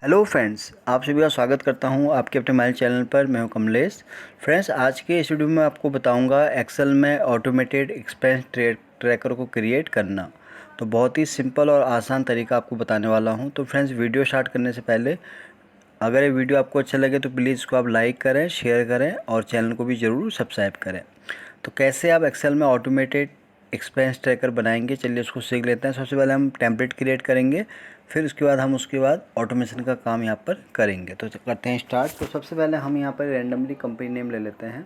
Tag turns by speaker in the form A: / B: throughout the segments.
A: Hello friends, आप सभी का स्वागत करता हूं आपके अपने मोबाइल चैनल पर। मैं हूं कमलेश। फ्रेंड्स, आज के इस वीडियो में आपको बताऊंगा एक्सेल में ऑटोमेटेड एक्सपेंस ट्रैकर को क्रिएट करना। तो बहुत ही सिंपल और आसान तरीका आपको बताने वाला हूं। तो फ्रेंड्स, वीडियो स्टार्ट करने से पहले अगर ये वीडियो आपको अच्छा लगे तो प्लीज़ इसको आप लाइक करें, शेयर करें और चैनल को भी ज़रूर सब्सक्राइब करें। तो कैसे आप एक्सेल में ऑटोमेटेड एक्सपेंस ट्रैकर बनाएंगे, चलिए उसको सीख लेते हैं। सबसे पहले हम टेम्पलेट क्रिएट करेंगे, फिर उसके बाद ऑटोमेशन का काम यहाँ पर करेंगे। तो करते हैं स्टार्ट। तो सबसे पहले हम यहाँ पर रैंडमली कंपनी नेम ले लेते हैं।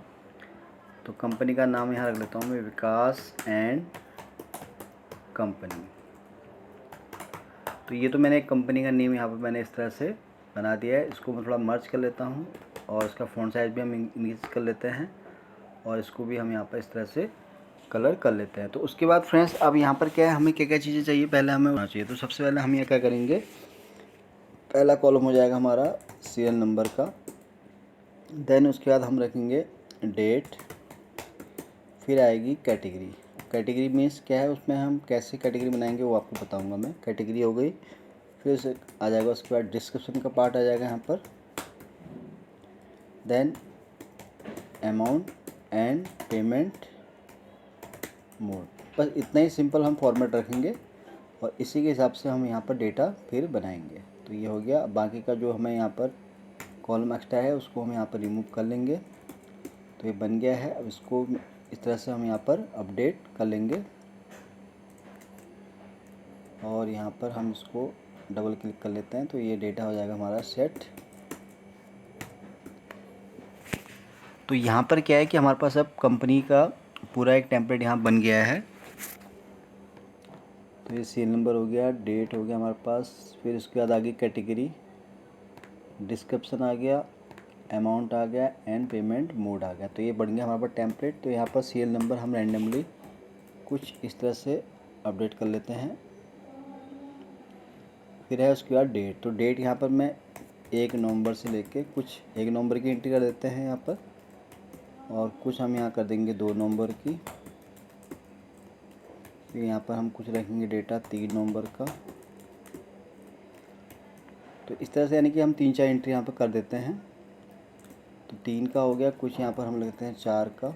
A: तो कंपनी का नाम यहाँ रख लेता हूँ मैं, विकास एंड कंपनी। तो ये तो मैंने एक कंपनी का नेम यहाँ पर मैंने इस तरह से बना दिया है। इसको मैं थोड़ा मर्ज कर लेता हूँ और इसका फ़ॉन्ट साइज़ भी हम इंक्रीज कर लेते हैं और इसको भी हम यहाँ पर इस तरह से कलर कर लेते हैं। तो उसके बाद फ्रेंड्स, अब यहाँ पर क्या है, हमें क्या क्या चीज़ें चाहिए पहले हमें होना चाहिए। तो सबसे पहले हम ये क्या करेंगे, पहला कॉलम हो जाएगा हमारा सीरियल नंबर का। देन उसके बाद हम रखेंगे डेट, फिर आएगी कैटेगरी। कैटेगरी मीन्स क्या है, उसमें हम कैसे कैटेगरी बनाएंगे वो आपको बताऊंगा मैं। कैटेगरी हो गई, फिर उसे आ जाएगा उसके बाद डिस्क्रिप्शन का पार्ट आ जाएगा यहाँ पर। Then amount and payment mode. बस इतना ही सिंपल हम फॉर्मेट रखेंगे और इसी के हिसाब से हम यहाँ पर डेटा फिर बनाएंगे। तो ये हो गया। बाकी का जो हमें यहाँ पर कॉलम एक्स्ट्रा है उसको हम यहाँ पर रिमूव कर लेंगे। तो ये बन गया है। अब इसको इस तरह से हम यहाँ पर अपडेट कर लेंगे और यहाँ पर हम इसको डबल क्लिक कर लेते हैं। तो ये डेटा हो जाएगा हमारा सेट। तो यहाँ पर क्या है कि हमारे पास अब कंपनी का पूरा एक टेम्पलेट यहाँ बन गया है। तो ये सीरियल नंबर हो गया, डेट हो गया हमारे पास, फिर उसके बाद आ गई कैटेगरी, डिस्क्रिप्शन आ गया, अमाउंट आ गया एंड पेमेंट मोड आ गया। तो ये बन गया हमारे पास टेम्पलेट। तो यहाँ पर सीरियल नंबर हम रैंडमली कुछ इस तरह से अपडेट कर लेते हैं। फिर है उसके बाद डेट। तो डेट यहाँ पर मैं 1 नवंबर से लेके कुछ 1 नवंबर की एंट्री कर देते हैं यहाँ पर, और कुछ हम यहाँ कर देंगे 2 नवंबर की। फिर यहाँ पर हम कुछ रखेंगे डेटा 3 नवंबर का। तो इस तरह से यानी कि हम 3-4 एंट्री यहाँ पर कर देते हैं। तो 3 का हो गया, कुछ यहाँ पर हम लगते हैं 4 का।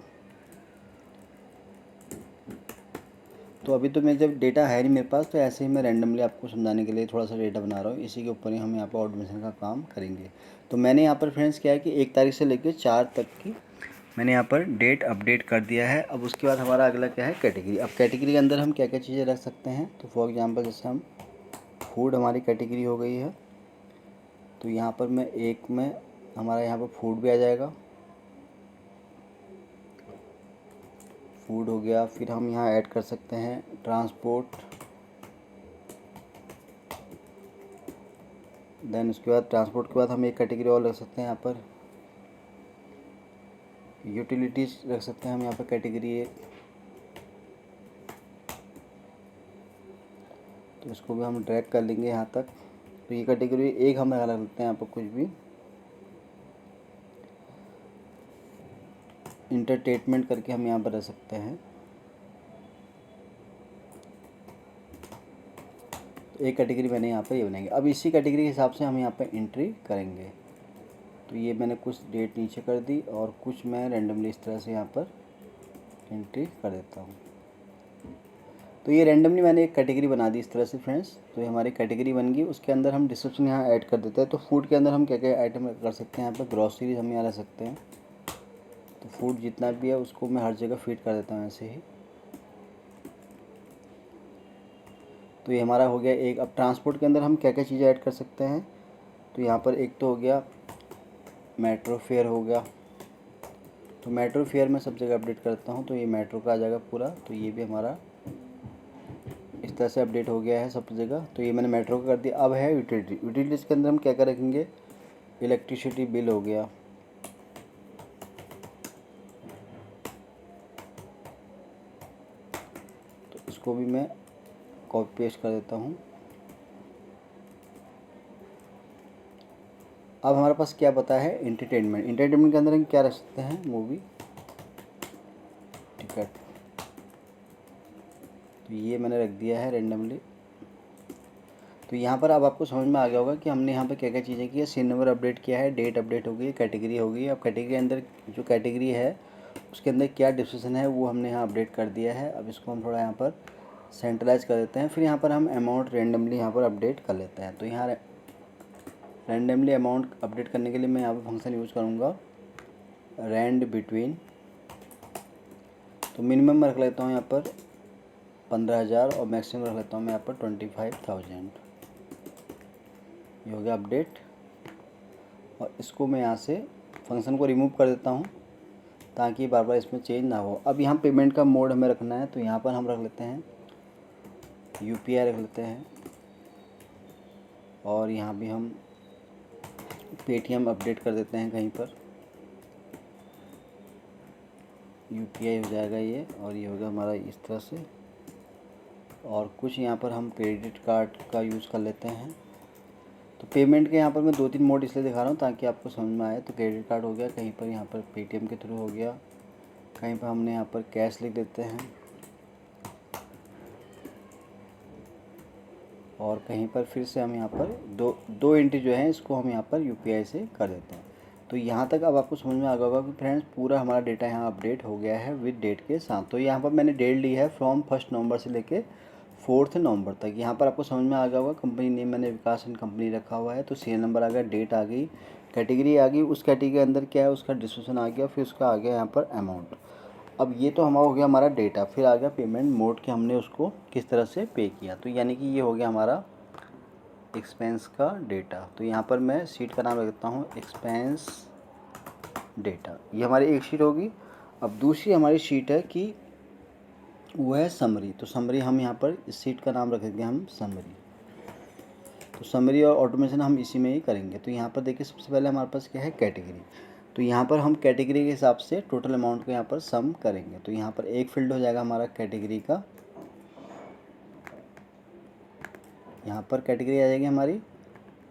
A: तो अभी तो मैं जब डेटा है नहीं मेरे पास, तो ऐसे ही मैं रैंडमली आपको समझाने के लिए थोड़ा सा डेटा बना रहा हूँ। इसी के ऊपर ही हम यहाँ पर ऑटोमेशन का काम करेंगे। तो मैंने यहाँ पर फ्रेंड्स क्या है कि 1 तारीख से लेकर 4 तक की मैंने यहाँ पर डेट अपडेट कर दिया है। अब उसके बाद हमारा अगला क्या है, कैटेगरी। अब कैटेगरी के अंदर हम क्या क्या चीज़ें रख सकते हैं। तो फॉर एग्जांपल जैसे हम फूड हमारी कैटेगरी हो गई है, तो यहाँ पर मैं एक में हमारा यहाँ पर फूड भी आ जाएगा, फूड हो गया। फिर हम यहाँ ऐड कर सकते हैं ट्रांसपोर्ट। देन उसके बाद ट्रांसपोर्ट के बाद हम एक कैटेगरी और रख सकते हैं यहाँ पर, यूटिलिटीज़ रख सकते हैं हम यहाँ पर कैटेगरी एक। तो इसको भी हम ड्रैग कर लेंगे यहाँ तक। तो ये कैटेगरी एक हम लगा सकते हैं यहाँ पर कुछ भी। इंटरटेनमेंट करके हम यहाँ पर रख सकते हैं। तो एक कैटेगरी मैंने यहाँ पर ये बनाएंगे। अब इसी कैटेगरी के हिसाब से हम यहाँ पर एंट्री करेंगे। तो ये मैंने कुछ डेट नीचे कर दी और कुछ मैं रैंडमली इस तरह से यहाँ पर एंट्री कर देता हूँ। तो ये रैंडमली मैंने एक कैटेगरी बना दी इस तरह से फ्रेंड्स। तो ये हमारी कैटेगरी बन गई। उसके अंदर हम डिस्क्रिप्शन यहाँ ऐड कर देते हैं। तो फूड के अंदर हम क्या क्या आइटम कर सकते हैं, यहाँ पर ग्रॉसरीज हम यहाँ रख सकते हैं। तो फूड जितना भी है उसको मैं हर जगह फीड कर देता हूँ ऐसे ही। तो ये हमारा हो गया एक। अब ट्रांसपोर्ट के अंदर हम क्या क्या चीज़ें ऐड कर सकते हैं। तो यहाँ पर एक तो हो गया मेट्रो फेयर हो गया। तो मेट्रो फेयर में सब जगह अपडेट करता हूँ। तो ये मेट्रो का आ जाएगा पूरा। तो ये भी हमारा इस तरह से अपडेट हो गया है सब जगह। तो ये मैंने मेट्रो का कर दिया। अब है यूटिलिटी। यूटिलिटीज़ के अंदर हम क्या क्या रखेंगे, इलेक्ट्रिसिटी बिल हो गया, तो इसको भी मैं कॉपी पेस्ट कर देता हूँ। अब हमारे पास क्या पता है, एंटरटेनमेंट। एंटरटेनमेंट के अंदर हम क्या रख सकते हैं, मूवी टिकट। तो ये मैंने रख दिया है रैंडमली। तो यहाँ पर अब आपको समझ में आ गया होगा कि हमने यहाँ पर क्या क्या चीज़ें की है। सीन नंबर अपडेट किया है, डेट अपडेट हो गई, कैटेगरी हो गई। अब कैटेगरी के अंदर जो कैटेगरी है उसके अंदर क्या डिस्क्रिप्शन है वो हमने यहाँ अपडेट कर दिया है। अब इसको हम थोड़ा यहाँ पर सेंट्रलाइज कर देते हैं। फिर यहाँ पर हम अमाउंट रेंडमली यहाँ पर अपडेट कर लेते हैं। तो यहाँ रैंडमली अमाउंट अपडेट करने के लिए मैं यहाँ पर फंक्शन यूज़ करूँगा रैंड बिटवीन। तो मिनिमम रख लेता हूँ यहाँ पर 15,000 और मैक्सिमम रख लेता हूँ मैं यहाँ पर 25,000। ये हो गया अपडेट। और इसको मैं यहाँ से फंक्शन को रिमूव कर देता हूँ ताकि बार बार इसमें चेंज ना हो। अब यहाँ पेमेंट का मोड हमें रखना है, तो यहाँ पर हम रख लेते हैं UPI रख लेते हैं। और यहाँ भी हम पेटीएम अपडेट कर देते हैं कहीं पर, UPI हो जाएगा ये। और ये होगा हमारा इस तरह से। और कुछ यहाँ पर हम क्रेडिट कार्ड का यूज़ कर लेते हैं। तो पेमेंट के यहाँ पर मैं 2-3 मोड इसलिए दिखा रहा हूँ ताकि आपको समझ में आए। तो क्रेडिट कार्ड हो गया, कहीं पर यहाँ पर पेटीएम के थ्रू हो गया, कहीं पर हमने यहाँ पर कैश लिख देते हैं, और कहीं पर फिर से हम यहाँ पर दो एंट्री जो है इसको हम यहाँ पर UPI से कर देते हैं। तो यहाँ तक अब आपको समझ में आ गया होगा कि फ्रेंड्स पूरा हमारा डेटा यहाँ अपडेट हो गया है विद डेट के साथ। तो यहाँ पर मैंने डेट ली है फ्रॉम 1 नवंबर से लेके 4 नवंबर तक। यहाँ पर आपको समझ में आ गया होगा कंपनी नेम मैंने विकास एंड कंपनी रखा हुआ है। तो सीरियल नंबर आ गया, डेट आ गई, कैटेगरी आ गई, उस कैटेगरी के अंदर क्या है उसका डिस्क्रिप्शन आ गया, फिर उसका आ गया यहाँ पर अमाउंट। अब ये तो हमारा हो गया हमारा डेटा। फिर आ गया पेमेंट मोड कि हमने उसको किस तरह से पे किया। तो यानी कि ये हो गया हमारा एक्सपेंस का डेटा। तो यहाँ पर मैं शीट का नाम रख देता हूँ एक्सपेंस डेटा। ये हमारी एक शीट होगी। अब दूसरी हमारी शीट है कि वो है समरी। तो समरी हम यहाँ पर इस शीट का नाम रखेंगे हम समरी। तो समरी और ऑटोमेशन हम इसी में ही करेंगे। तो यहाँ पर देखिए सबसे पहले हमारे पास क्या है कैटेगरी। तो यहाँ पर हम कैटेगरी के हिसाब से टोटल अमाउंट को यहाँ पर सम करेंगे। तो यहाँ पर एक फील्ड हो जाएगा हमारा कैटेगरी का, यहाँ पर कैटेगरी आ जाएगी हमारी,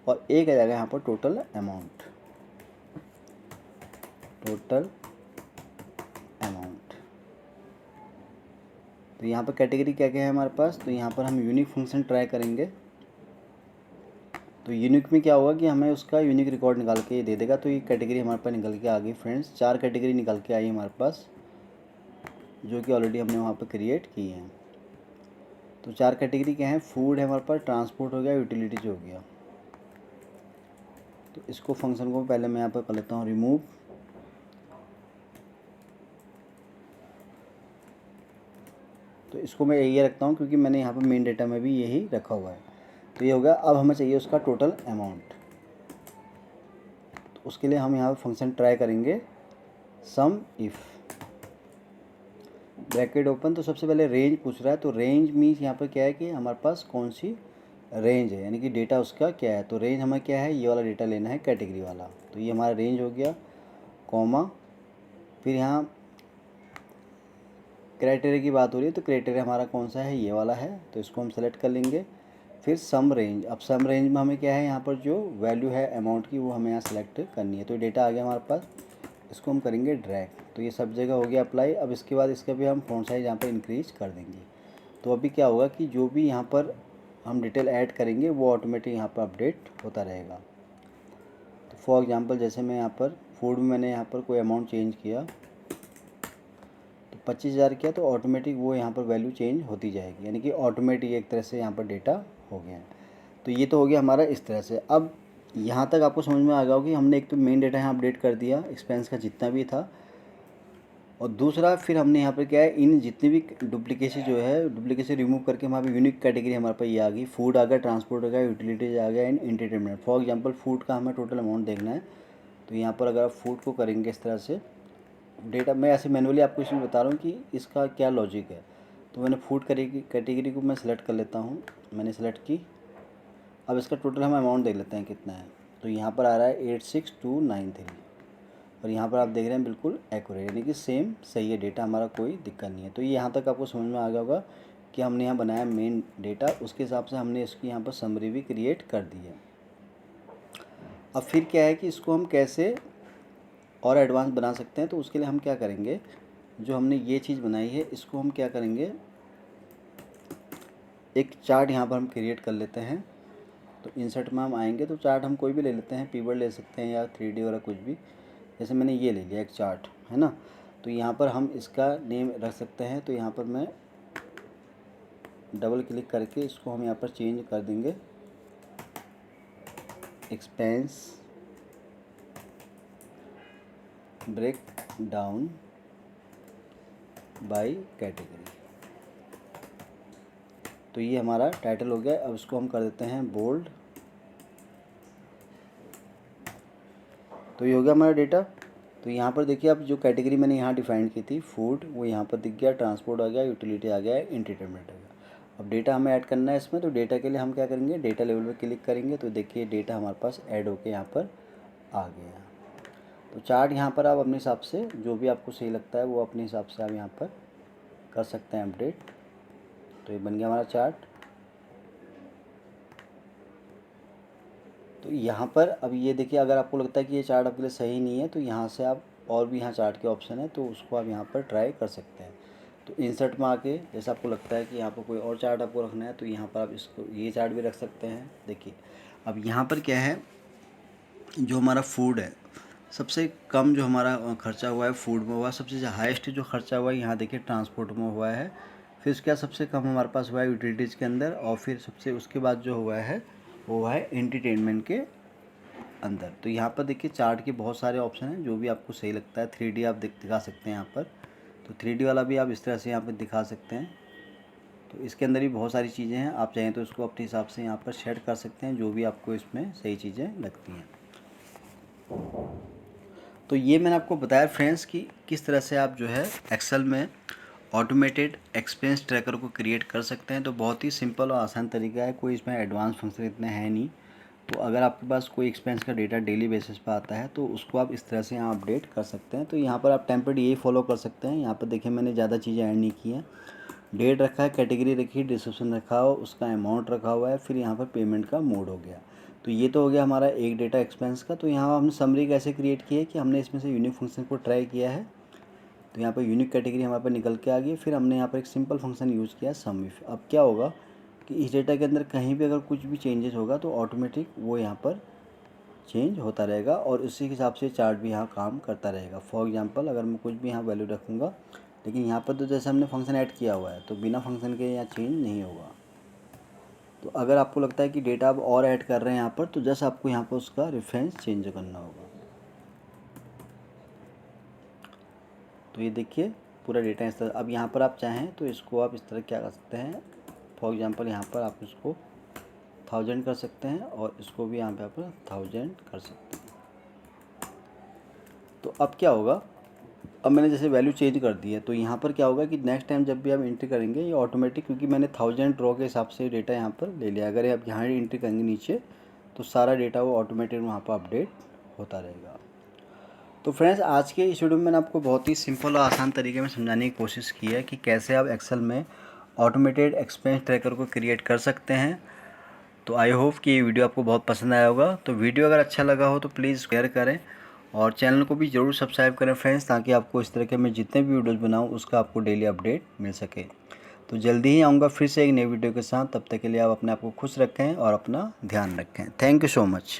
A: और एक आ जाएगा यहाँ पर टोटल अमाउंट, टोटल अमाउंट। तो यहाँ पर कैटेगरी क्या क्या है हमारे पास। तो यहाँ पर हम यूनिक फंक्शन ट्राई करेंगे। तो यूनिक में क्या होगा कि हमें उसका यूनिक रिकॉर्ड निकाल के दे देगा। तो ये कैटेगरी हमारे पास निकल के आ गई फ्रेंड्स। 4 कैटेगरी निकल के आई हमारे पास, जो कि ऑलरेडी हमने वहाँ पर क्रिएट की हैं। तो 4 कैटेगरी क्या है, फूड है हमारे पास, ट्रांसपोर्ट हो गया, यूटिलिटीज हो गया। तो इसको फंक्शन को पहले मैं यहाँ पर कर लेता हूँ रिमूव। तो इसको मैं यही रखता हूँ क्योंकि मैंने यहाँ पर मेन डेटा में भी यही रखा हुआ है। तो ये हो गया। अब हमें चाहिए उसका टोटल अमाउंट। तो उसके लिए हम यहाँ पर फंक्शन ट्राई करेंगे सम इफ़, ब्रैकेट ओपन। तो सबसे पहले रेंज पूछ रहा है। तो रेंज मीन्स यहाँ पर क्या है कि हमारे पास कौन सी रेंज है, यानी कि डेटा उसका क्या है। तो रेंज हमें क्या है, ये वाला डेटा लेना है कैटेगरी वाला। तो ये हमारा रेंज हो गया, कॉमा, फिर यहाँ क्राइटेरिया की बात हो रही है। तो क्राइटेरिया हमारा कौन सा है, ये वाला है। तो इसको हम सेलेक्ट कर लेंगे। फिर सम रेंज। अब सम रेंज में हमें क्या है, यहाँ पर जो वैल्यू है अमाउंट की वो हमें यहाँ सेलेक्ट करनी है। तो डेटा आ गया हमारे पास, इसको हम करेंगे ड्रैग। तो ये सब जगह हो गया अप्लाई। अब इसके बाद इसका भी हम फ़ॉन्ट साइज़ यहाँ पर इंक्रीज कर देंगे। तो अभी क्या होगा कि जो भी यहाँ पर हम डिटेल ऐड करेंगे वो ऑटोमेटिक यहाँ पर अपडेट होता रहेगा। तो फॉर एग्जांपल जैसे मैं यहाँ पर फूड में मैंने यहाँ पर कोई अमाउंट चेंज किया, तो 25,000 किया, तो ऑटोमेटिक वो यहाँ पर वैल्यू चेंज होती जाएगी, यानी कि ऑटोमेटिक एक तरह से यहाँ पर डेटा हो गया है। तो ये तो हो गया हमारा इस तरह से। अब यहाँ तक आपको समझ में आ गया होगा कि हमने एक तो मेन डेटा यहाँ अपडेट कर दिया एक्सपेंस का जितना भी था, और दूसरा फिर हमने यहाँ पर क्या है, इन जितनी भी डुप्लीकेसी जो है डुप्लीकेसी रिमूव करके हमारे यूनिक कैटेगरी हमारे पास ये आ गई। फूड आ गया, ट्रांसपोर्ट आ गया, यूटिलिटीज आ गया, and entertainment. For example food का हमें टोटल अमाउंट देखना है। तो यहाँ पर अगर आप फूड को करेंगे इस तरह से डेटा, मैं ऐसे मैनुअली आपको इसमें बता रहा हूँ कि इसका क्या लॉजिक है। तो मैंने फूड कैटेगरी को मैं सेलेक्ट कर लेता हूँ, मैंने सेलेक्ट की। अब इसका टोटल हम अमाउंट देख लेते हैं कितना है। तो यहाँ पर आ रहा है 86,293, और यहाँ पर आप देख रहे हैं बिल्कुल एक्यूरेट, यानी कि सेम सही है डेटा, हमारा कोई दिक्कत नहीं है। तो ये यहाँ तक आपको समझ में आ गया होगा कि हमने यहाँ बनाया मेन डेटा, उसके हिसाब से हमने इसकी यहाँ पर समरी भी क्रिएट कर दी है। अब फिर क्या है कि इसको हम कैसे और एडवांस बना सकते हैं। तो उसके लिए हम क्या करेंगे, जो हमने ये चीज़ बनाई है इसको हम क्या करेंगे, एक चार्ट यहाँ पर हम क्रिएट कर लेते हैं। तो इंसर्ट में हम आएंगे तो चार्ट हम कोई भी ले लेते हैं, पीवर्ड ले सकते हैं या 3D वगैरह कुछ भी। जैसे मैंने ये ले लिया एक चार्ट, है ना। तो यहाँ पर हम इसका नेम रख सकते हैं। तो यहाँ पर मैं डबल क्लिक करके इसको हम यहाँ पर चेंज कर देंगे, expense break down by category. तो ये हमारा टाइटल हो गया। अब इसको हम कर देते हैं बोल्ड। तो ये हो गया हमारा डेटा। तो यहाँ पर देखिए, अब जो कैटेगरी मैंने यहाँ डिफाइन की थी फूड, वो यहाँ पर दिख गया, ट्रांसपोर्ट आ गया, यूटिलिटी आ गया, एंटरटेनमेंट आ गया। अब डेटा हमें ऐड करना है इसमें। तो डेटा के लिए हम क्या करेंगे, डेटा लेवल पे क्लिक करेंगे। तो देखिए डेटा हमारे पास ऐड होके यहाँ पर आ गया। तो चार्ट यहाँ पर आप अपने हिसाब से जो भी आपको सही लगता है वो अपने हिसाब से आप यहाँ पर कर सकते हैं अपडेट। तो ये बन गया हमारा चार्ट। तो यहाँ पर अब ये देखिए, अगर आपको लगता है कि ये चार्ट आपके लिए सही नहीं है तो यहाँ से आप और भी यहाँ चार्ट के ऑप्शन है तो उसको आप यहाँ पर ट्राई कर सकते हैं। तो इंसर्ट में आके जैसे आपको लगता है कि यहाँ पर कोई और चार्ट आपको रखना है तो यहाँ पर आप इसको ये चार्ट भी रख सकते हैं। देखिए अब यहाँ पर क्या है, जो हमारा फूड है सबसे कम जो हमारा खर्चा हुआ है फूड में हुआ, सबसे हाईएस्ट जो खर्चा हुआ है यहाँ देखिए ट्रांसपोर्ट में हुआ है। फिर उसके बाद सबसे कम हमारे पास हुआ है यूटिलिटीज़ के अंदर, और फिर सबसे उसके बाद जो हुआ है वो हुआ है एंटरटेनमेंट के अंदर। तो यहाँ पर देखिए चार्ट के बहुत सारे ऑप्शन हैं, जो भी आपको सही लगता है। 3D आप दिखा सकते हैं यहाँ पर। तो 3D वाला भी आप इस तरह से यहाँ पर दिखा सकते हैं। तो इसके अंदर भी बहुत सारी चीज़ें हैं, आप चाहें तो इसको अपने हिसाब से यहाँ पर सेट कर सकते हैं, जो भी आपको इसमें सही चीज़ें लगती हैं। तो ये मैंने आपको बताया फ्रेंड्स कि किस तरह से आप जो है एक्सेल में ऑटोमेटेड एक्सपेंस ट्रैकर को क्रिएट कर सकते हैं। तो बहुत ही सिंपल और आसान तरीका है, कोई इसमें एडवांस फंक्शन इतने हैं नहीं। तो अगर आपके पास कोई एक्सपेंस का डेटा डेली बेसिस पर आता है तो उसको आप इस तरह से यहाँ अपडेट कर सकते हैं। तो यहाँ पर आप टेम्पलेट यही फॉलो कर सकते हैं। यहाँ पर देखिए मैंने ज़्यादा चीज़ें ऐड नहीं की हैं। डेट रखा है, कैटेगरी रखी, डिस्क्रिप्शन रखा हो, उसका अमाउंट रखा हुआ है, फिर यहाँ पर पेमेंट का मोड हो गया। तो ये तो हो गया हमारा एक डेटा एक्सपेंस का। तो यहाँ हमने समरी कैसे क्रिएट की है कि हमने इसमें से यूनिक फंक्शन को ट्राई किया है। तो यहाँ पर यूनिक कैटेगरी हमारे पर निकल के आ गई। फिर हमने यहाँ पर एक सिंपल फंक्शन यूज़ किया सम इफ। अब क्या होगा कि इस डेटा के अंदर कहीं भी अगर कुछ भी चेंजेस होगा तो ऑटोमेटिक वो यहाँ पर चेंज होता रहेगा और उसी के हिसाब से चार्ट भी यहाँ काम करता रहेगा। फॉर एग्जांपल अगर मैं कुछ भी यहाँ वैल्यू रखूँगा, लेकिन यहाँ पर तो जैसे हमने फंक्शन ऐड किया हुआ है तो बिना फंक्शन के यहाँ चेंज नहीं होगा। तो अगर आपको लगता है कि डेटा आप और ऐड कर रहे हैं यहाँ पर, तो जस्ट आपको यहाँ पर उसका रेफरेंस चेंज करना होगा। तो ये देखिए पूरा डेटा इस तरह। अब यहाँ पर आप चाहें तो इसको आप इस तरह क्या कर सकते हैं, फॉर एग्जांपल यहाँ पर आप इसको 1000 कर सकते हैं और इसको भी यहाँ पर 1000 कर सकते हैं। तो अब क्या होगा, अब मैंने जैसे वैल्यू चेंज कर दी है तो यहाँ पर क्या होगा कि नेक्स्ट टाइम जब भी आप एंट्री करेंगे ये ऑटोमेटिक, क्योंकि मैंने 1000 ड्रॉ के हिसाब से डेटा यहाँ पर ले लिया। अगर आप यहाँ एंट्री करेंगे नीचे तो सारा डेटा वो ऑटोमेटिक वहाँ पर अपडेट होता रहेगा। तो फ्रेंड्स आज के इस वीडियो में मैंने आपको बहुत ही सिंपल और आसान तरीके में समझाने की कोशिश की है कि कैसे आप एक्सेल में ऑटोमेटेड एक्सपेंस ट्रैकर को क्रिएट कर सकते हैं। तो आई होप कि ये वीडियो आपको बहुत पसंद आया होगा। तो वीडियो अगर अच्छा लगा हो तो प्लीज़ शेयर करें और चैनल को भी ज़रूर सब्सक्राइब करें फ्रेंड्स, ताकि आपको इस तरह के मैं जितने भी वीडियोज़ बनाऊँ उसका आपको डेली अपडेट मिल सके। तो जल्दी ही आऊँगा फिर से एक नई वीडियो के साथ। तब तक के लिए आप अपने आप को खुश रखें और अपना ध्यान रखें। Thank you so much.